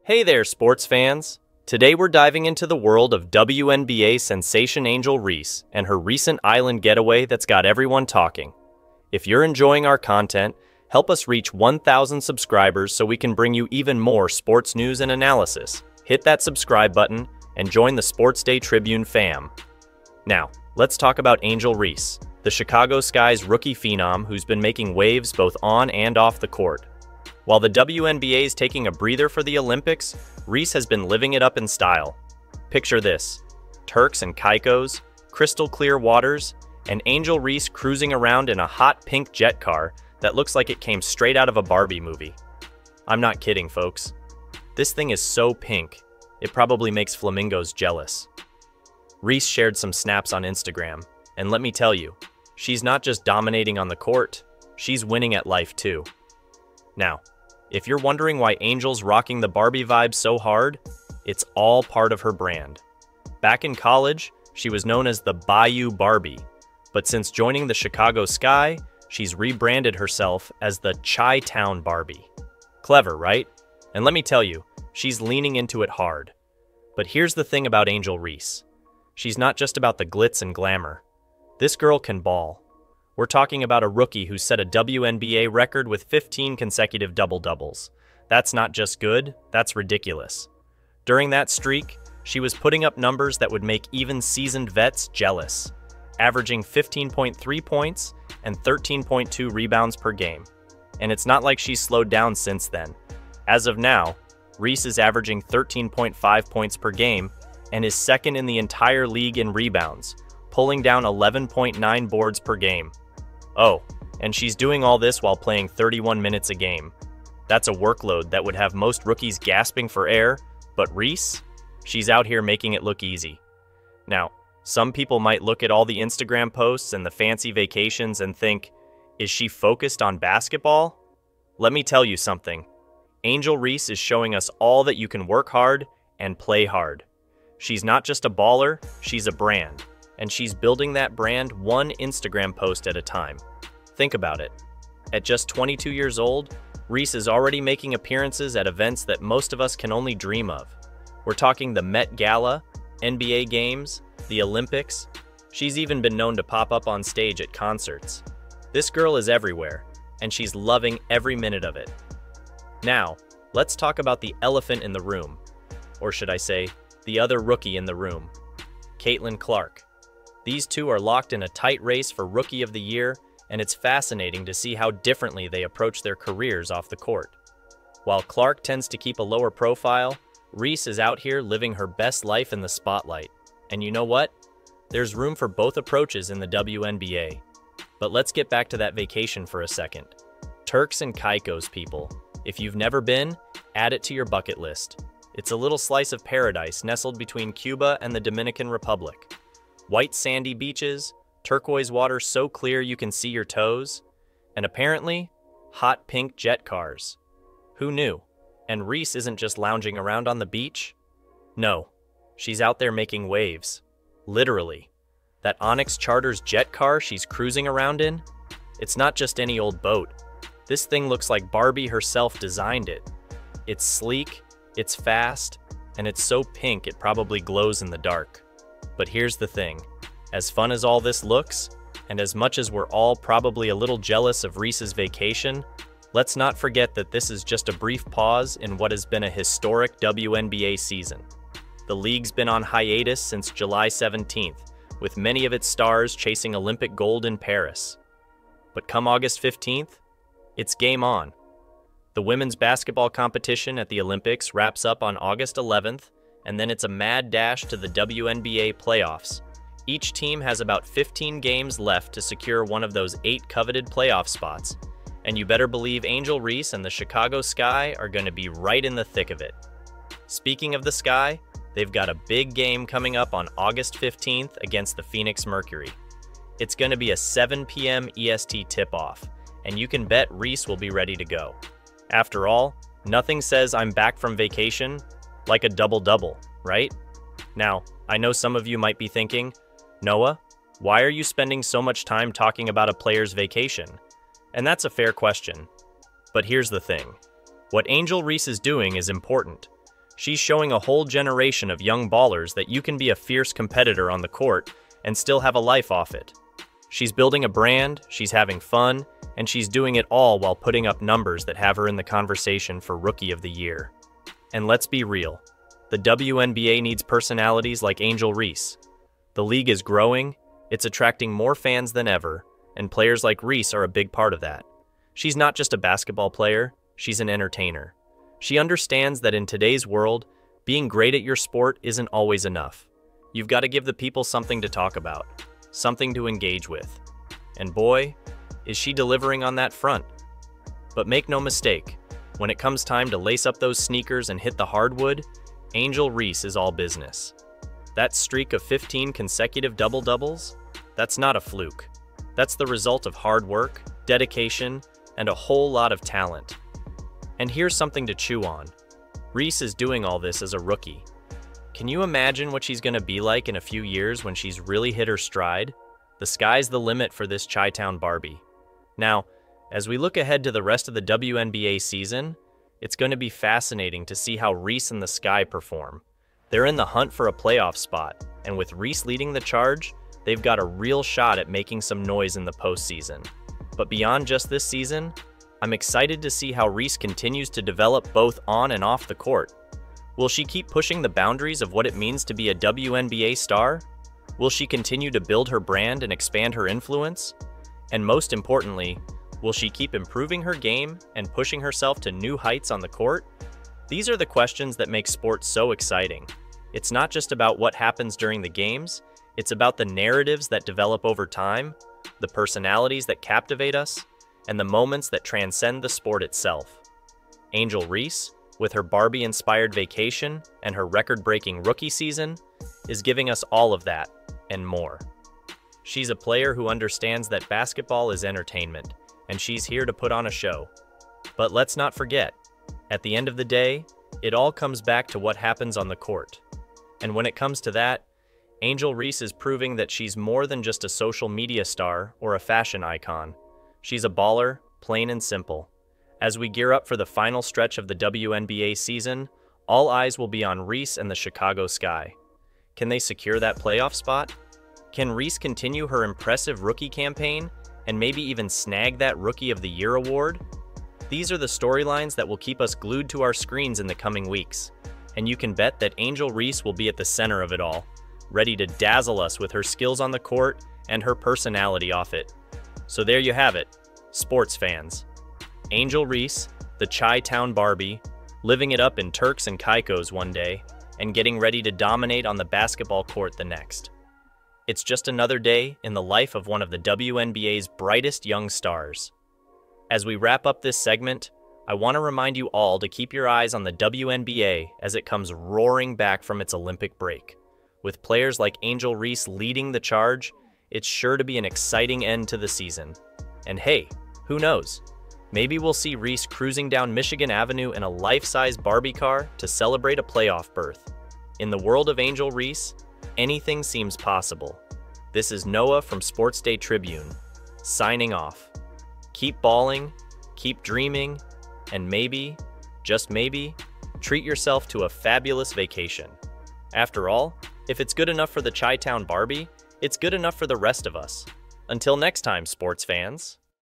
Hey there, sports fans! Today we're diving into the world of WNBA sensation Angel Reese and her recent island getaway that's got everyone talking. If you're enjoying our content, help us reach 1,000 subscribers so we can bring you even more sports news and analysis. Hit that subscribe button and join the Sports Day Tribune fam. Now, let's talk about Angel Reese, the Chicago Sky's rookie phenom who's been making waves both on and off the court. While the WNBA is taking a breather for the Olympics, Reese has been living it up in style. Picture this: Turks and Caicos, crystal clear waters, and Angel Reese cruising around in a hot pink jet car that looks like it came straight out of a Barbie movie. I'm not kidding, folks. This thing is so pink, it probably makes flamingos jealous. Reese shared some snaps on Instagram, and let me tell you, she's not just dominating on the court, she's winning at life too. Now, if you're wondering why Angel's rocking the Barbie vibe so hard, it's all part of her brand. Back in college, she was known as the Bayou Barbie, but since joining the Chicago Sky, she's rebranded herself as the Chi-Town Barbie. Clever, right? And let me tell you, she's leaning into it hard. But here's the thing about Angel Reese. She's not just about the glitz and glamour. This girl can ball. We're talking about a rookie who set a WNBA record with 15 consecutive double-doubles. That's not just good, that's ridiculous. During that streak, she was putting up numbers that would make even seasoned vets jealous, averaging 15.3 points and 13.2 rebounds per game. And it's not like she's slowed down since then. As of now, Reese is averaging 13.5 points per game and is second in the entire league in rebounds, pulling down 11.9 boards per game. Oh, and she's doing all this while playing 31 minutes a game. That's a workload that would have most rookies gasping for air, but Reese? She's out here making it look easy. Now, some people might look at all the Instagram posts and the fancy vacations and think, is she focused on basketball? Let me tell you something. Angel Reese is showing us all that you can work hard and play hard. She's not just a baller, she's a brand. And she's building that brand one Instagram post at a time. Think about it. At just 22 years old, Reese is already making appearances at events that most of us can only dream of. We're talking the Met Gala, NBA games, the Olympics. She's even been known to pop up on stage at concerts. This girl is everywhere, and she's loving every minute of it. Now, let's talk about the elephant in the room. Or should I say, the other rookie in the room, Caitlyn Clark. These two are locked in a tight race for Rookie of the Year, and it's fascinating to see how differently they approach their careers off the court. While Clark tends to keep a lower profile, Reese is out here living her best life in the spotlight. And you know what? There's room for both approaches in the WNBA. But let's get back to that vacation for a second. Turks and Caicos, people. If you've never been, add it to your bucket list. It's a little slice of paradise nestled between Cuba and the Dominican Republic. White sandy beaches, turquoise water so clear you can see your toes, and apparently, hot pink jet cars. Who knew? And Reese isn't just lounging around on the beach. No, she's out there making waves. Literally. That Onyx Charters jet car she's cruising around in? It's not just any old boat. This thing looks like Barbie herself designed it. It's sleek, it's fast, and it's so pink it probably glows in the dark. But here's the thing, as fun as all this looks, and as much as we're all probably a little jealous of Reese's vacation, let's not forget that this is just a brief pause in what has been a historic WNBA season. The league's been on hiatus since July 17th, with many of its stars chasing Olympic gold in Paris. But come August 15th, it's game on. The women's basketball competition at the Olympics wraps up on August 11th, and then it's a mad dash to the WNBA playoffs. Each team has about 15 games left to secure one of those 8 coveted playoff spots, and you better believe Angel Reese and the Chicago Sky are going to be right in the thick of it. Speaking of the Sky, they've got a big game coming up on August 15th against the Phoenix Mercury. It's going to be a 7 p.m. EST tip-off, and you can bet Reese will be ready to go. After all, nothing says I'm back from vacation like a double-double, right? Now, I know some of you might be thinking, Noah, why are you spending so much time talking about a player's vacation? And that's a fair question. But here's the thing. What Angel Reese is doing is important. She's showing a whole generation of young ballers that you can be a fierce competitor on the court and still have a life off it. She's building a brand, she's having fun, and she's doing it all while putting up numbers that have her in the conversation for Rookie of the Year. And let's be real, the WNBA needs personalities like Angel Reese. The league is growing, it's attracting more fans than ever, and players like Reese are a big part of that. She's not just a basketball player, she's an entertainer. She understands that in today's world, being great at your sport isn't always enough. You've got to give the people something to talk about, something to engage with. And boy, is she delivering on that front. But make no mistake, when it comes time to lace up those sneakers and hit the hardwood, Angel Reese is all business. That streak of 15 consecutive double-doubles? That's not a fluke. That's the result of hard work, dedication, and a whole lot of talent. And here's something to chew on. Reese is doing all this as a rookie. Can you imagine what she's going to be like in a few years when she's really hit her stride? The sky's the limit for this Chi-Town Barbie. Now, as we look ahead to the rest of the WNBA season, it's going to be fascinating to see how Reese and the Sky perform. They're in the hunt for a playoff spot, and with Reese leading the charge, they've got a real shot at making some noise in the postseason. But beyond just this season, I'm excited to see how Reese continues to develop both on and off the court. Will she keep pushing the boundaries of what it means to be a WNBA star? Will she continue to build her brand and expand her influence? And most importantly, will she keep improving her game and pushing herself to new heights on the court? These are the questions that make sports so exciting. It's not just about what happens during the games, it's about the narratives that develop over time, the personalities that captivate us, and the moments that transcend the sport itself. Angel Reese, with her Barbie-inspired vacation and her record-breaking rookie season, is giving us all of that and more. She's a player who understands that basketball is entertainment, and she's here to put on a show. But let's not forget, at the end of the day, it all comes back to what happens on the court. And when it comes to that, Angel Reese is proving that she's more than just a social media star or a fashion icon. She's a baller, plain and simple. As we gear up for the final stretch of the WNBA season, all eyes will be on Reese and the Chicago Sky. Can they secure that playoff spot? Can Reese continue her impressive rookie campaign and maybe even snag that Rookie of the Year award? These are the storylines that will keep us glued to our screens in the coming weeks. And you can bet that Angel Reese will be at the center of it all, ready to dazzle us with her skills on the court and her personality off it. So there you have it, sports fans. Angel Reese, the Chi-Town Barbie, living it up in Turks and Caicos one day, and getting ready to dominate on the basketball court the next. It's just another day in the life of one of the WNBA's brightest young stars. As we wrap up this segment, I want to remind you all to keep your eyes on the WNBA as it comes roaring back from its Olympic break. With players like Angel Reese leading the charge, it's sure to be an exciting end to the season. And hey, who knows? Maybe we'll see Reese cruising down Michigan Avenue in a life-size Barbie car to celebrate a playoff berth. In the world of Angel Reese, anything seems possible. This is Noah from Sports Day Tribune, signing off. Keep balling, keep dreaming, and maybe, just maybe, treat yourself to a fabulous vacation. After all, if it's good enough for the Chi-Town Barbie, it's good enough for the rest of us. Until next time, sports fans.